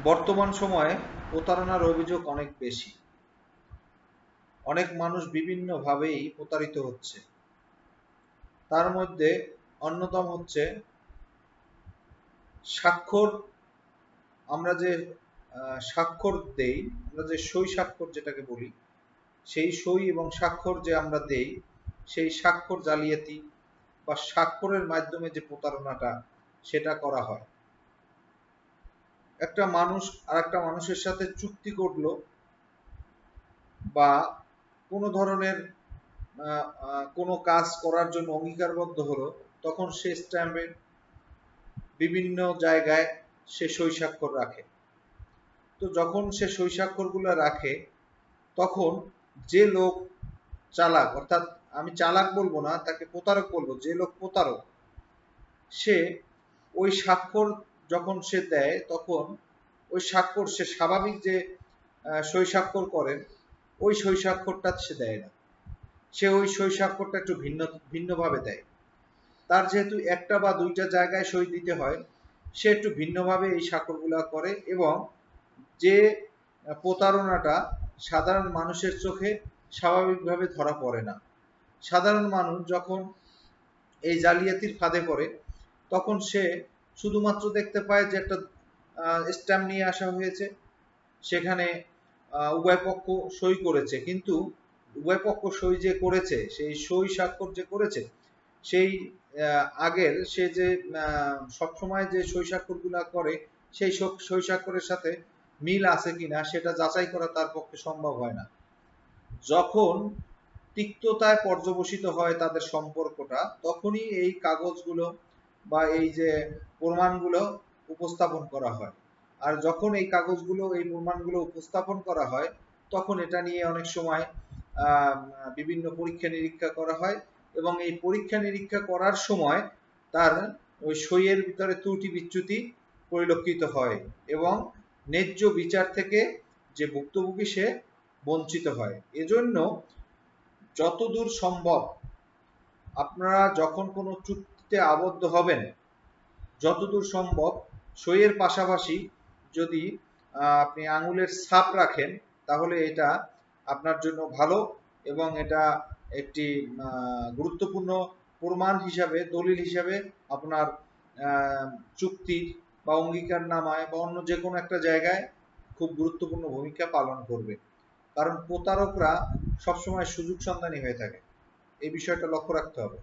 বর্তমান সময়ে প্রতারণার অভিযোগ অনেক বেশি। অনেক মানুষ বিভিন্নভাবেই প্রতারিত হচ্ছে। তার মধ্যে অন্যতম হচ্ছে স্বাক্ষর। আমরা যে স্বাক্ষর দেই, আমরা যে সই স্বাক্ষর যেটাকে বলি, সেই সই এবং স্বাক্ষর যে আমরা দেই, সেই স্বাক্ষর জালিয়াতি বা স্বাক্ষরের মাধ্যমে যে প্রতারণাটা সেটা করা হয়। একটা মানুষ আর একটা মানুষের সাথে চুক্তি করলো বা কোনো ধরনের কোনো কাজ করার জন্য অঙ্গীকারবদ্ধ হলো, তখন সে স্ট্যাম্পে বিভিন্ন জায়গায় সে সই স্বাক্ষর রাখে। তো যখন সে সই স্বাক্ষরগুলো রাখে, তখন যে লোক চালাক, অর্থাৎ আমি চালাক বলবো না, তাকে প্রতারক বলবো, যে লোক প্রতারক, সে ওই স্বাক্ষর যখন সে দেয়, তখন ওই স্বাক্ষর সে স্বাভাবিক যে সই স্বাক্ষর করেন, ওই সই স্বাক্ষরটা সে দেয় না। সে ওই সই স্বাক্ষরটা একটু ভিন্নভাবে দেয়। তার যেহেতু একটা বা দুইটা জায়গায় সই দিতে হয়, সে একটু ভিন্নভাবে এই স্বাক্ষরগুলা করে এবং যে প্রতারণাটা সাধারণ মানুষের চোখে স্বাভাবিকভাবে ধরা পড়ে না। সাধারণ মানুষ যখন এই জালিয়াতির ফাঁদে পড়ে, তখন সে শুধুমাত্র দেখতে পায় যে একটা স্ট্যাম্প নিয়ে আসা হয়েছে, সেখানে উভয় পক্ষ সই করেছে, কিন্তু উভয় পক্ষ সই যে করেছে, সেই সই স্বাক্ষর যে করেছে, সেই আগের সে যে সবসময় যে সই স্বাক্ষরগুলা করে, সেই সই স্বাক্ষরের সাথে মিল আছে কিনা সেটা যাচাই করা তার পক্ষে সম্ভব হয় না। যখন তিক্ততায় পর্যবসিত হয় তাদের সম্পর্কটা, তখনই এই কাগজগুলো বা এই যে প্রমাণগুলো উপস্থাপন করা হয়। আর যখন এই কাগজগুলো, এই প্রমাণগুলো উপস্থাপন করা হয়, তখন এটা নিয়ে অনেক সময় বিভিন্ন পরীক্ষা নিরীক্ষা করা হয় এবং এই পরীক্ষা নিরীক্ষা করার সময় তার ওই সইয়ের ভিতরে ত্রুটি বিচ্যুতি পরিলক্ষিত হয় এবং ন্যায্য বিচার থেকে যে ভুক্তভোগী সে বঞ্চিত হয়। এজন্য যতদূর সম্ভব আপনারা যখন কোনো চুক্তিতে আবদ্ধ হবেন, যতদূর সম্ভব সইয়ের পাশাপাশি যদি আপনি আঙুলের ছাপ রাখেন, তাহলে এটা আপনার জন্য ভালো এবং এটা একটি গুরুত্বপূর্ণ প্রমাণ হিসাবে, দলিল হিসাবে আপনার চুক্তি বা অঙ্গীকারনামায় বা অন্য যে কোনো একটা জায়গায় খুব গুরুত্বপূর্ণ ভূমিকা পালন করবে। কারণ প্রতারকরা সবসময় সুযোগ সন্ধানী হয়ে থাকে, এই বিষয়টা লক্ষ্য রাখতে হবে।